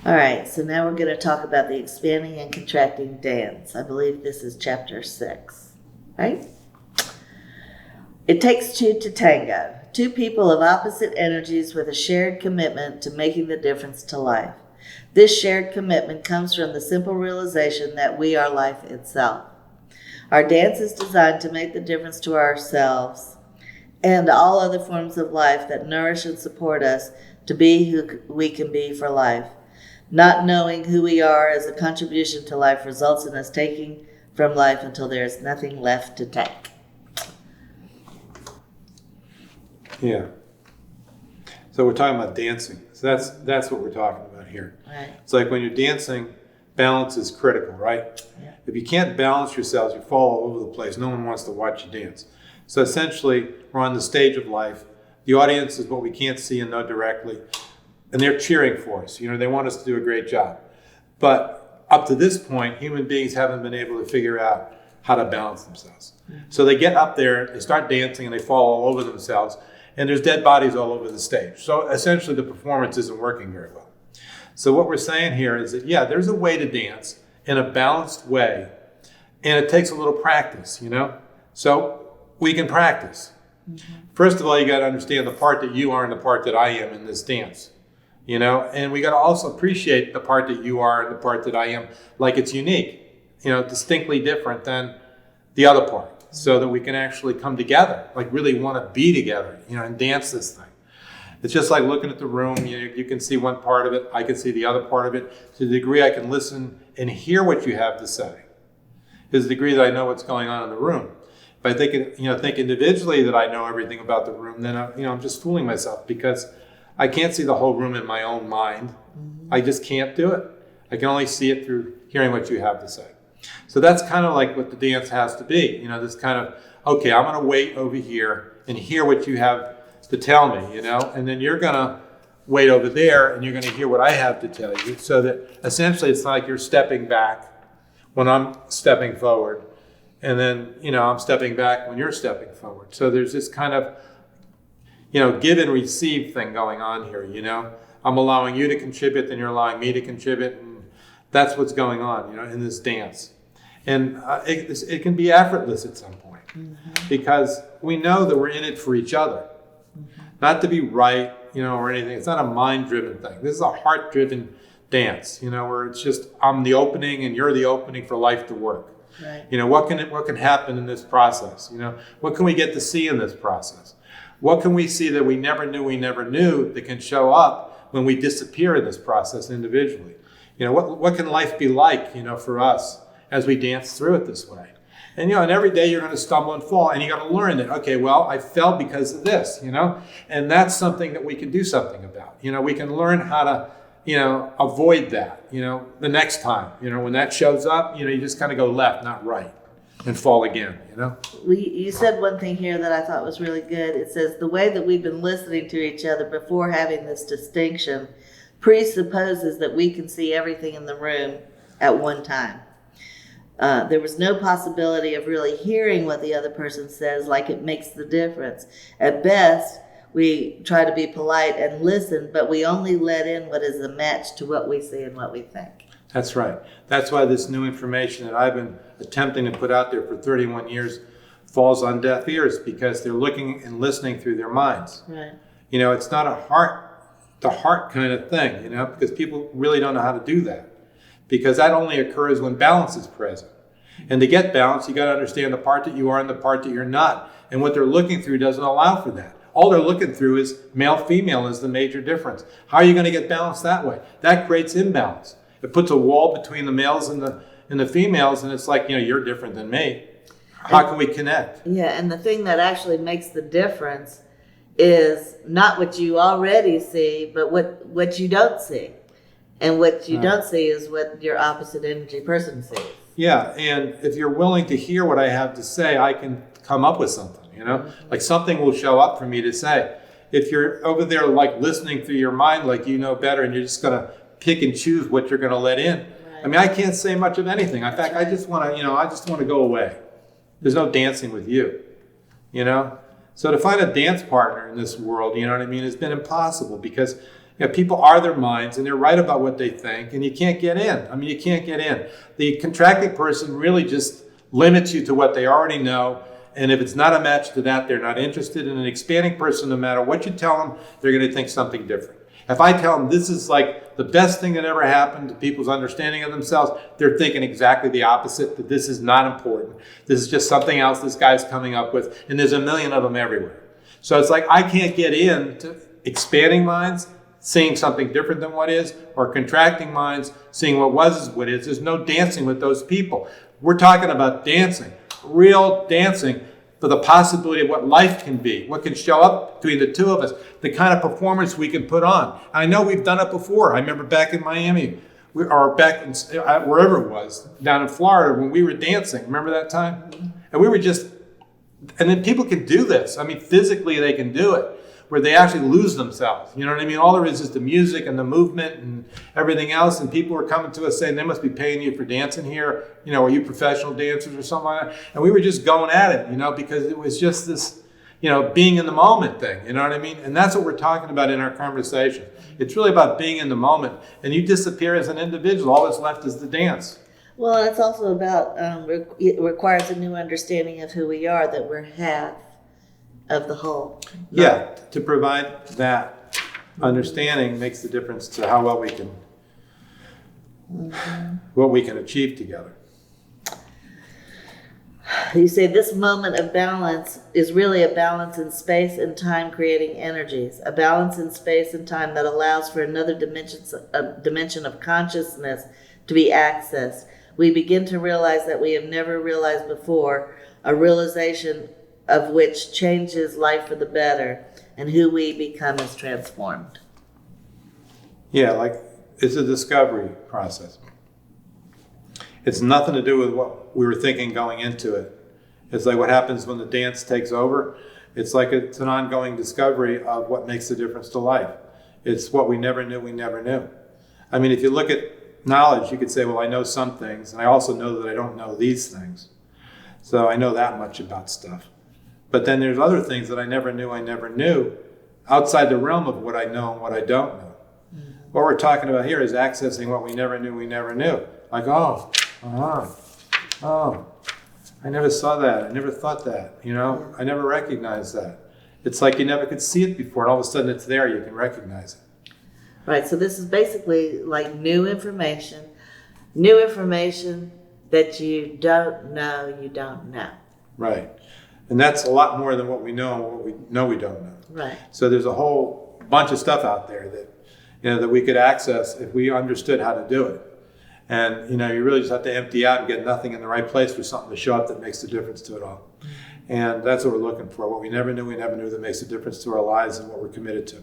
All right, so now we're going to talk about the expanding and contracting dance. I believe this is chapter 6, right? It takes two to tango, two people of opposite energies with a shared commitment to making the difference to life. This shared commitment comes from the simple realization that we are life itself. Our dance is designed to make the difference to ourselves and all other forms of life that nourish and support us to be who we can be for life. Not knowing who we are as a contribution to life results in us taking from life until there is nothing left to take. Yeah. So we're talking about dancing. So that's what we're talking about here. Right. It's like when you're dancing, balance is critical, right? Yeah. If you can't balance yourselves, you fall all over the place. No one wants to watch you dance. So essentially, we're on the stage of life. The audience is what we can't see and know directly. And they're cheering for us. They want us to do a great job. But up to this point, human beings haven't been able to figure out how to balance themselves. So they get up there, they start dancing, and they fall all over themselves. And there's dead bodies all over the stage. So essentially the performance isn't working very well. So what we're saying here is that, yeah, there's a way to dance in a balanced way, and it takes a little practice, So we can practice. Mm-hmm. First of all, you got to understand the part that you are and the part that I am in this dance, And we got to also appreciate the part that you are and the part that I am, like it's unique, distinctly different than the other part. So that we can actually come together, like really want to be together, and dance this thing. It's just like looking at the room. You can see one part of it. I can see the other part of it. To the degree I can listen and hear what you have to say is the degree that I know what's going on in the room. If I think individually that I know everything about the room, then I'm just fooling myself because I can't see the whole room in my own mind. Mm-hmm. I just can't do it. I can only see it through hearing what you have to say. So that's kind of like what the dance has to be. This kind of, okay, I'm going to wait over here and hear what you have to tell me, and then you're going to wait over there and you're going to hear what I have to tell you. So that essentially it's like you're stepping back when I'm stepping forward, and then, I'm stepping back when you're stepping forward. So there's this kind of, give and receive thing going on here, I'm allowing you to contribute, then you're allowing me to contribute, and that's what's going on, in this dance. And it can be effortless at some point, mm-hmm. because we know that we're in it for each other, mm-hmm. not to be right, or anything. It's not a mind-driven thing. This is a heart-driven dance, where it's just I'm the opening and you're the opening for life to work. Right. What can happen in this process? What can we get to see in this process? What can we see that we never knew that can show up when we disappear in this process individually? What can life be like, for us as we dance through it this way? And, and every day you're going to stumble and fall, and you got to learn that, okay, well, I fell because of this, and that's something that we can do something about. We can learn how to, avoid that, the next time, when that shows up, you just kind of go left, not right, and fall again, You said one thing here that I thought was really good. It says the way that we've been listening to each other before having this distinction presupposes that we can see everything in the room at one time. There was no possibility of really hearing what the other person says, like it makes the difference. At best, we try to be polite and listen, but we only let in what is a match to what we see and what we think. That's right. That's why this new information that I've been attempting to put out there for 31 years falls on deaf ears, because they're looking and listening through their minds. Right. It's not the heart kind of thing, because people really don't know how to do that, because that only occurs when balance is present. And to get balance, you got to understand the part that you are and the part that you're not. And what they're looking through doesn't allow for that. All they're looking through is male-female is the major difference. How are you going to get balance that way? That creates imbalance. It puts a wall between the males and the females, and it's like, you're different than me. How can we connect? Yeah, and the thing that actually makes the difference is not what you already see, but what you don't see. And what you don't see is what your opposite energy person sees. Yeah, and if you're willing to hear what I have to say, I can come up with something, Mm-hmm. Like something will show up for me to say. If you're over there like listening through your mind like you know better, and you're just going to pick and choose what you're going to let in. Right. I can't say much of anything. In fact, I just want to go away. There's no dancing with you, So to find a dance partner in this world, has been impossible, because People are their minds, and they're right about what they think, and you can't get in. I mean, you can't get in. The contracting person really just limits you to what they already know, and if it's not a match to that, they're not interested. In an expanding person, no matter what you tell them, they're going to think something different. If I tell them this is like the best thing that ever happened to people's understanding of themselves, they're thinking exactly the opposite, that this is not important. This is just something else this guy's coming up with, and there's a million of them everywhere. So it's like I can't get into expanding minds, seeing something different than what is, or contracting minds, seeing what was is what is. There's no dancing with those people. We're talking about dancing, real dancing, for the possibility of what life can be, what can show up between the two of us, the kind of performance we can put on. I know we've done it before. I remember back in Miami, or back in, wherever it was, down in Florida, when we were dancing. Remember that time? And we were just, and then people can do this. I mean, physically they can do it, where they actually lose themselves. You know what I mean? All there is the music and the movement and everything else. And people were coming to us saying, they must be paying you for dancing here. Are you professional dancers or something like that? And we were just going at it, because it was just this, being in the moment thing. You know what I mean? And that's what we're talking about in our conversation. It's really about being in the moment. And you disappear as an individual. All that's left is the dance. Well, it's also about, it requires a new understanding of who we are, that we're half of the whole. Yeah, to provide that understanding makes the difference to how well we can, what we can achieve together. You say this moment of balance is really a balance in space and time, creating energies, a balance in space and time that allows for another dimension of consciousness to be accessed. We begin to realize that we have never realized before, a realization of which changes life for the better, and who we become is transformed. Yeah, like it's a discovery process. It's nothing to do with what we were thinking going into it. It's like what happens when the dance takes over. It's like it's an ongoing discovery of what makes the difference to life. It's what we never knew we never knew. I mean, if you look at knowledge, you could say, well, I know some things, and I also know that I don't know these things. So I know that much about stuff. But then there's other things that I never knew outside the realm of what I know and what I don't know. Mm-hmm. What we're talking about here is accessing what we never knew. Like, I never saw that. I never thought that. I never recognized that. It's like you never could see it before, and all of a sudden it's there, you can recognize it. Right, so this is basically like new information that you don't know. Right. And that's a lot more than what we know and what we know we don't know. Right. So there's a whole bunch of stuff out there that, that we could access if we understood how to do it. And, you really just have to empty out and get nothing in the right place for something to show up that makes the difference to it all. And that's what we're looking for. What we never knew that makes a difference to our lives and what we're committed to.